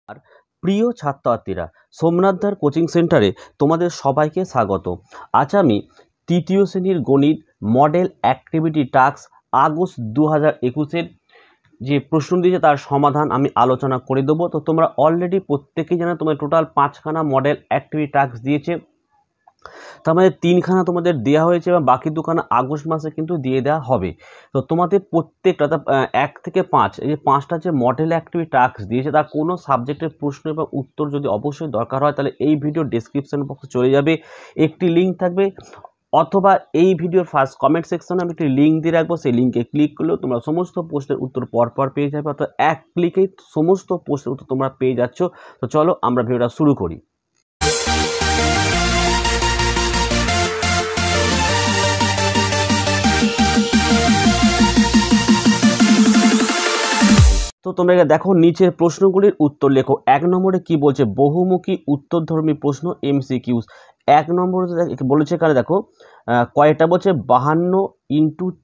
আর প্রিয় ছাত্রছাত্রীরা, সোমনাথদার কোচিং সেন্টারে তোমাদের সবাইকে স্বাগত। আজ আমি তৃতীয় শ্রেণীর গণিত মডেল অ্যাক্টিভিটি টাস্ক আগস্ট 2021-এর যে প্রশ্ন দিয়েছে তার সমাধান আমি আলোচনা করে দেবো। তো তোমরা অলরেডি প্রত্যেকেই জানো তোমাদের টোটাল 5খানা মডেল অ্যাক্টিভিটি টাস্ক দিয়েছে। তার মধ্যে 3খানা তোমাদের দেওয়া হয়েছে এবং বাকি 2খানা আগস্ট মাসে কিন্তু দিয়ে দেওয়া হবে। তো তোমাদের প্রত্যেকটা 1 থেকে 5 এই যে 5টা যে মডেল অ্যাক্টিভিটি টাস্ক দিয়েছে তার কোনো সাবজেক্টের প্রশ্ন এবং উত্তর যদি অবশ্যই দরকার হয় তাহলে এই ভিডিও ডেসক্রিপশন বক্সে চলে যাবে, একটি লিঙ্ক থাকবে, অথবা এই ভিডিওর ফার্স্ট কমেন্ট সেকশনে আমি একটি লিঙ্ক দিয়ে রাখবো। সেই লিঙ্কে ক্লিক করলেও তোমরা সমস্ত প্রশ্নের উত্তর পরপর পেয়ে যাবে, অর্থাৎ এক ক্লিকেই সমস্ত প্রশ্নের উত্তর তোমরা পেয়ে যাচ্ছ। তো চলো আমরা ভিডিওটা শুরু করি। তো তোমরা দেখো নিচের প্রশ্নগুলির উত্তর লেখো। 1 নম্বরে কি বলছে? বহুমুখী উত্তরধর্মী প্রশ্ন এমসিকিউস। 1 নম্বরে বলেছে এখানে দেখো কয়টা বলছে 52 ×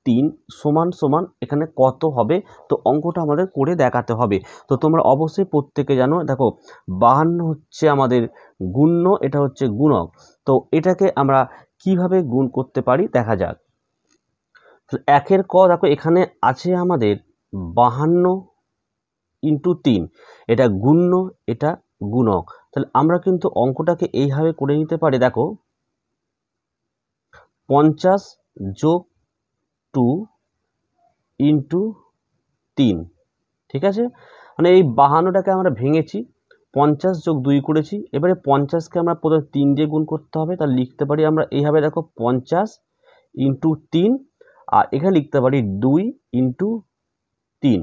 3 = এখানে কত হবে? তো অঙ্কটা আমাদের করে দেখাতে হবে। তো তোমরা অবশ্যই প্রত্যেকে জানো, দেখো 52 হচ্ছে আমাদের গুণ্য, এটা হচ্ছে গুণক। তো এটাকে আমরা কিভাবে গুণ করতে পারি দেখা যাক। তো 1-এর ক দেখো এখানে আছে আমাদের 52 × 3, এটা গুণ্য, এটা গুণক। তাহলে আমরা কিন্তু অঙ্কটাকে এইভাবে করে নিতে পারি। দেখো 50 + 2 × 3, ঠিক আছে? মানে এই 52টাকে আমরা ভেঙেছি, 50 + 2 করেছি। এবারে 50কে আমরা প্রথমে 3 দিয়ে গুণ করতে হবে। তাহলে লিখতে পারি আমরা এইভাবে, দেখো 50 × 3, আর এখানে লিখতে পারি 2 × 3।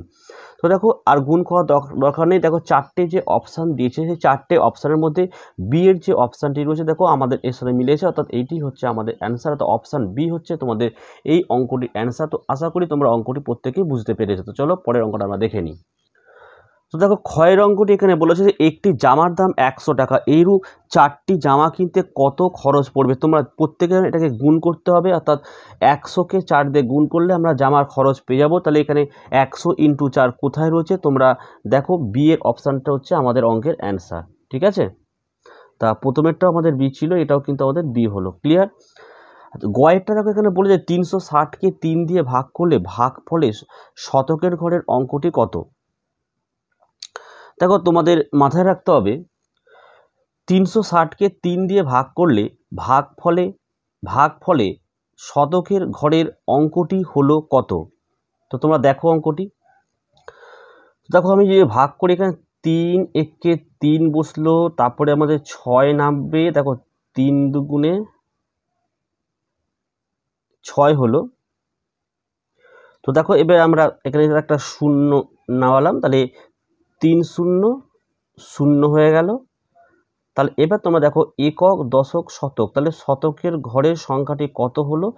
তো দেখো আর গুণ করার দরকার নেই। দেখো 4টে যে অপশান দিয়েছে সেই 4টে অপশানের মধ্যে বি এর যে অপশানটি রয়েছে দেখো আমাদের এর সাথে মিলেছে, অর্থাৎ এইটি হচ্ছে আমাদের অ্যান্সার, অর্থাৎ অপশান বি হচ্ছে তোমাদের এই অঙ্কটির অ্যান্সার। তো আশা করি তোমরা অঙ্কটি প্রত্যেকেই বুঝতে পেরেছো। তো চলো পরের অঙ্কটা আমরা দেখে নিই। তো দেখো ক্ষয়ের অঙ্কটি এখানে বলেছে যে একটি জামার দাম 100 টাকা, এইরূপ 4টি জামা কিনতে কত খরচ পড়বে? তোমরা প্রত্যেকে এটাকে গুণ করতে হবে, অর্থাৎ 100কে 4 দিয়ে গুণ করলে আমরা জামার খরচ পেয়ে যাবো। তাহলে এখানে 100 × 4 কোথায় রয়েছে? তোমরা দেখো বি এর অপশানটা হচ্ছে আমাদের অঙ্কের অ্যান্সার, ঠিক আছে? তা প্রথমেরটাও আমাদের বি ছিল, এটাও কিন্তু আমাদের বি হলো। ক্লিয়ার? গয়েরটা দেখো এখানে বলে যে 360কে 3 দিয়ে ভাগ করলে ভাগফলে শতকের ঘরের অঙ্কটি কত? দেখো তোমাদের মাথায় রাখতে হবে 360কে 3 দিয়ে ভাগ করলে ভাগফলে শতকের ঘরের অঙ্কটি হলো কত? তো তোমরা দেখো অঙ্কটি, দেখো আমি যে ভাগ করি এখানে 3 একে 3 বসলো, তারপরে আমাদের 6 নামবে, দেখো 3 দুগুণে 6 হলো। তো দেখো এবার আমরা এখানে একটা শূন্য নামালাম, তাহলে 3 0 0 হয়ে গেল। তাহলে এবার তোমরা দেখো একক, দশক, শতক, তাহলে শতকের ঘরের সংখ্যাটি কত হলো?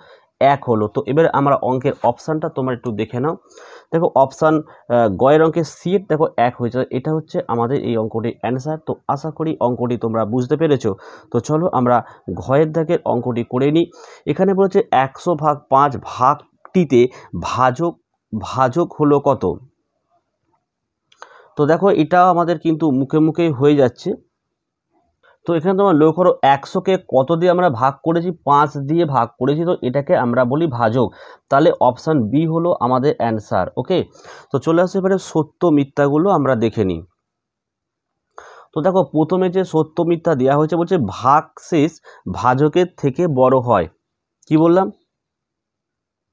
1 হলো। তো এবার আমরা অঙ্কের অপশানটা তোমরা একটু দেখে নাও। দেখো অপশান গয়ের অঙ্কের সিট দেখো 1 হয়েছে, এটা হচ্ছে আমাদের এই অঙ্কটির অ্যান্সার। তো আশা করি অঙ্কটি তোমরা বুঝতে পেরেছো। তো চলো আমরা ঘয়ের দাগের অঙ্কটি করে নিই। এখানে বলেছে 100/5 ভাগটিতে ভাজক হলো কত? তো দেখো এটা আমাদের কিন্তু মুখে মুখেই হয়ে যাচ্ছে। তো এখানে তোমরা লক্ষ্য করো 100কে কত দিয়ে আমরা ভাগ করেছি? 5 দিয়ে ভাগ করেছি, তো এটাকে আমরা বলি ভাজক। তাহলে অপশান বি হলো আমাদের অ্যান্সার। ওকে, তো চলে আসে এবারে সত্য মিথ্যাগুলো আমরা দেখে নিই। তো দেখো প্রথমে যে সত্য মিথ্যা দেওয়া হয়েছে বলছে ভাগশেষ ভাজকের থেকে বড় হয়। কি বললাম?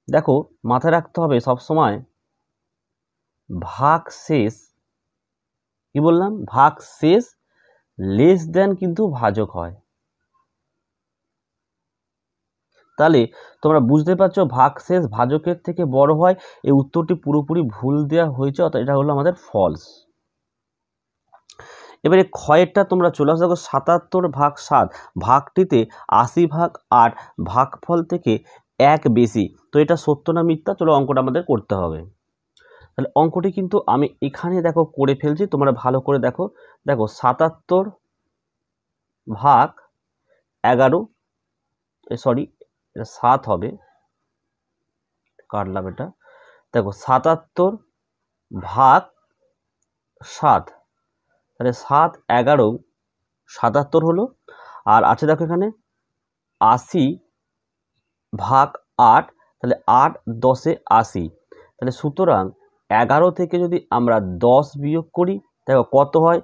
দেখো মাথায় রাখতে হবে সবসময় ভাগশেষ, কি বললাম? ভাগশেষ লেস দেন কিন্তু ভাজক হয়। তাহলে তোমরা বুঝতে পারছো ভাগশেষ ভাজকের থেকে বড় হয়, এই উত্তরটি পুরোপুরি ভুল দেওয়া হয়েছে, অর্থাৎ এটা হলো আমাদের ফলস। এবারে ক্ষয়েরটা তোমরা চলে আসো, দেখো 77/7 ভাগটিতে 80/8 ভাগফল থেকে 1 বেশি। তো এটা সত্য না মিথ্যা? চলো অঙ্কটা আমাদের করতে হবে। তাহলে অঙ্কটি কিন্তু আমি এখানে দেখো করে ফেলছি, তোমরা ভালো করে দেখো। দেখো 77/11, সরি এটা 7 হবে, কাটলাম এটা। দেখো 77/7, তাহলে 7 11 77 হলো। আর আছে দেখো এখানে 80 ভাগ 8, তাহলে 8 10 80। তাহলে সুতরাং 11 থেকে যদি আমরা 10 বিয়োগ করি দেখো কত হয়,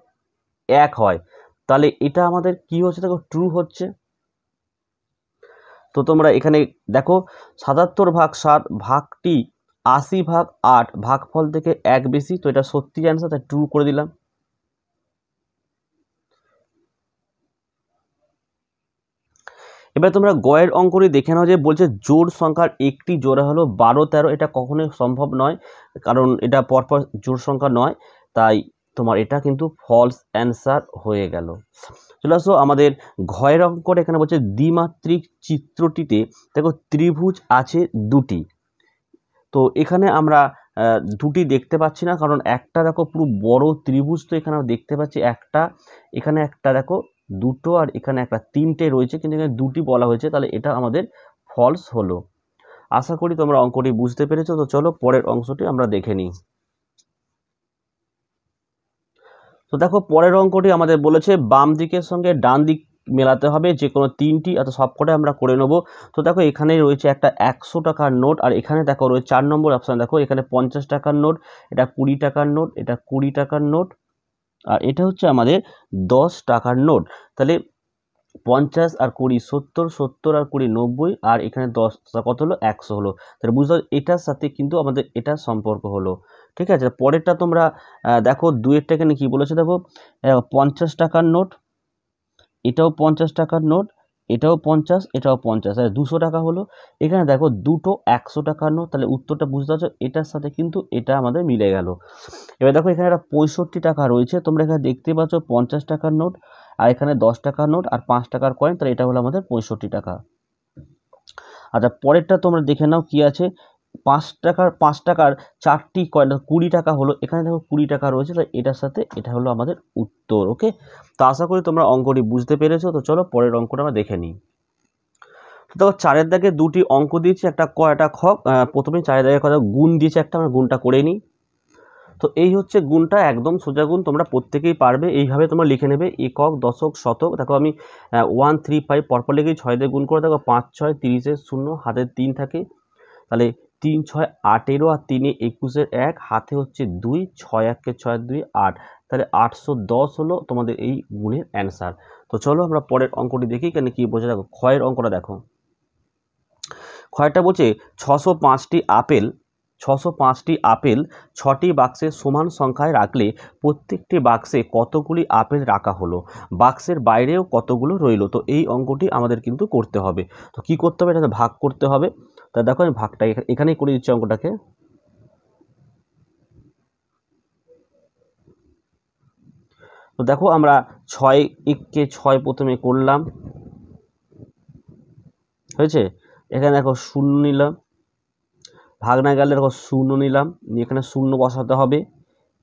1 হয়। তাহলে এটা আমাদের কি হচ্ছে দেখো, ট্রু হচ্ছে। তো তোমরা এখানে দেখো 77 ভাগ 7 ভাগটি 80 ভাগ 8 ভাগফল থেকে 1 বেশি, তো এটা সত্যি অ্যান্সার, তাই ট্রু করে দিলাম। এবার তোমরা গয়ের অঙ্কটি দেখে নাও, যে বলছে জোড় সংখ্যার একটি জোড়া হলো 12 13। এটা কখনোই সম্ভব নয়, কারণ এটা পরপর জোড় সংখ্যা নয়, তাই তোমার এটা কিন্তু ফলস অ্যান্সার হয়ে গেল। চলে আসো আমাদের ঘয়ের অঙ্কটা। এখানে বলছে দ্বিমাত্রিক চিত্রটিতে দেখো ত্রিভুজ আছে দুটি। তো এখানে আমরা দুটি দেখতে পাচ্ছি না, কারণ একটা দেখো পুরো বড় ত্রিভুজ, তো এখানে আমরা দেখতে পাচ্ছি একটা, এখানে একটা দেখো দুটো, আর এখানে একটা তিনটে রয়েছে, কিন্তু এখানে দুটি বলা হয়েছে, তাহলে এটা আমাদের ফলস হলো। আশা করি তোমরা অঙ্কটি বুঝতে পেরেছো। তো চলো পরের অংশটি আমরা দেখে নিই। তো দেখো পরের অঙ্কটি আমাদের বলেছে বাম দিকের সঙ্গে ডান দিক মেলাতে হবে যে কোনো তিনটি, অর্থাৎ সবকটাই আমরা করে নেব। তো দেখো এখানে রয়েছে একটা 100 টাকার নোট, আর এখানে দেখো রয়েছে 4 নম্বর অপশান, দেখো এখানে 50 টাকার নোট, এটা 20 টাকার নোট, এটা 20 টাকার নোট, আর এটা হচ্ছে আমাদের 10 টাকার নোট। তাহলে 50 আর 20 70, 70 আর 20 90, আর এখানে 10 কত হলো 100 হলো। তাহলে বুঝতে পারছো এটার সাথে কিন্তু আমাদের এটা সম্পর্ক হলো। ঠিক আছে, পরেরটা তোমরা দেখো দুয়েরটা এখানে কি বলেছে দেখো, 50 টাকার নোট, এটাও 50 টাকার নোট, এটাও 50, এটাও 50, তাহলে 200 টাকা হলো। এখানে দেখো দুটো 100 টাকার নোট, তাহলে উত্তরটা বুঝতে পারছো এটার সাথে কিন্তু এটা আমাদের মিলে গেল। এবার দেখো এখানে একটা 65 টাকা রয়েছে, তোমরা এখানে দেখতে পাচ্ছ 50 টাকার নোট, আর এখানে 10 টাকার নোট আর 5 টাকার কয়েন, তাহলে এটা হলো আমাদের 65 টাকা। আচ্ছা পরেরটা তোমরা দেখে নাও কি আছে, 5 টাকার 4টি কয়েন 20 টাকা হলো, এখানে দেখো 20 টাকা রয়েছে, তাই এটার সাথে এটা হলো আমাদের উত্তর। ওকে, তো আশা করি তোমরা অঙ্কটি বুঝতে পেরেছো। তো চলো পরের অঙ্কটা আমরা দেখে নিই। তো দেখো 4-এর দাগে দুটি অঙ্ক দিয়েছে, একটা ক একটা খ। প্রথমে 4-এর দাগে কথা গুণ দিয়েছে একটা, আমরা গুণটা করে নিই। তো এই হচ্ছে গুণটা, একদম সোজা গুণ, তোমরা প্রত্যেকেই পারবে। এইভাবে তোমরা লিখে নেবে একক দশক শতক। দেখো আমি 1 3 5 পরপর লিখেই 6 দিয়ে গুণ করে, দেখো 5 6 30 0, হাতে 3 থাকে, তাহলে 3 6 18, আর 3 21 1, হাতে হচ্ছে 2, 6 1 6 2 8, তাহলে 810 হলো তোমাদের এই গুণের অ্যান্সার। তো চলো আমরা পরের অঙ্কটি দেখি কেন কি বোঝা। দেখো ক্ষয়ের অঙ্কটা দেখো, ক্ষয়টা বলছে 605টি আপেল, 605টি আপেল 6টি বাক্সে সমান সংখ্যায় রাখলে প্রত্যেকটি বাক্সে কতগুলি আপেল রাখা হলো, বাক্সের বাইরেও কতগুলো রইলো। তো এই অঙ্কটি আমাদের কিন্তু করতে হবে। তো কি করতে হবে, এটা ভাগ করতে হবে। তা দেখো আমি ভাগটা এখানেই করে দিচ্ছি অঙ্কটাকে। তো দেখো আমরা 6 কে 6 প্রথমে করলাম, হয়েছে। এখানে দেখো 0 নিলাম, ভাগ না গেলে দেখো 0 নিলাম, এখানে 0 বসাতে হবে।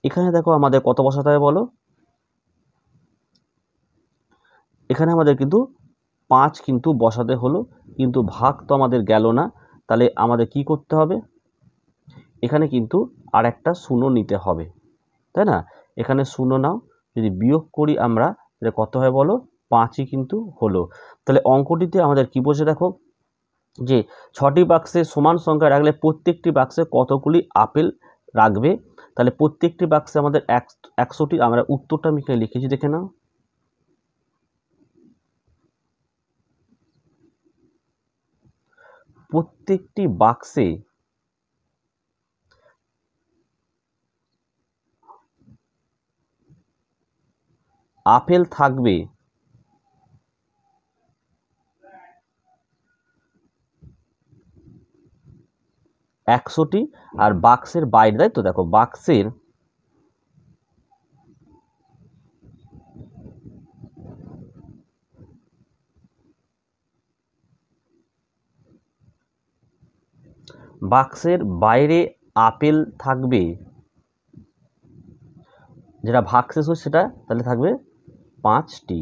এখানে দেখো আমাদের কত বসাতে হবে বলো, এখানে আমাদের কিন্তু 5 কিন্তু বসাতে হলো, কিন্তু ভাগ তো আমাদের গেল না। তাহলে আমাদের কি করতে হবে, এখানে কিন্তু আর একটা 0 নিতে হবে, তাই না। এখানে 0 নাও, যদি বিয়োগ করি আমরা তাহলে কত হয় বলো, 5ই কিন্তু হলো। তাহলে অঙ্কটিতে আমাদের কি বলছে দেখো, যে 6টি বাক্সে সমান সংখ্যা রাখলে প্রত্যেকটি বাক্সে কতগুলি আপেল রাখবে। তাহলে প্রত্যেকটি বাক্সে আমাদের 100টি, আমরা উত্তরটা আমি এখানে লিখেছি দেখে নাও। প্রত্যেকটি বাক্সে আপেল থাকবে 100টি, আর বাক্সের বাইরে, তাই তো দেখো বাক্সের বাইরে আপেল থাকবে, যেটা ভাগ শেষ হচ্ছে সেটা তাহলে থাকবে 5টি।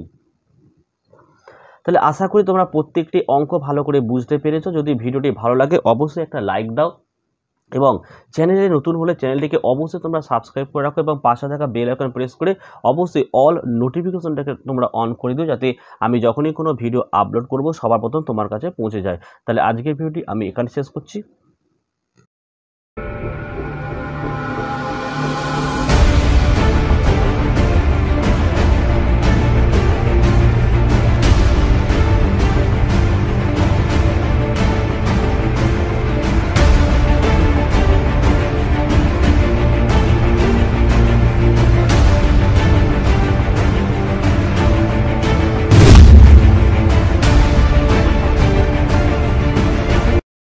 তাহলে আশা করি তোমরা প্রত্যেকটি অঙ্ক ভালো করে বুঝতে পেরেছো। যদি ভিডিওটি ভালো লাগে অবশ্যই একটা লাইক দাও, এবং চ্যানেলে নতুন হলে চ্যানেলটিকে অবশ্যই তোমরা সাবস্ক্রাইব করে রাখো এবং পাশে থাকা বেল আইকন প্রেস করে অবশ্যই অল নোটিফিকেশনটাকে তোমরা অন করে দিও, যাতে আমি যখনই কোনো ভিডিও আপলোড করব সবার প্রথম তোমার কাছে পৌঁছে যায়। তাহলে আজকের ভিডিওটি আমি এখানে শেষ করছি।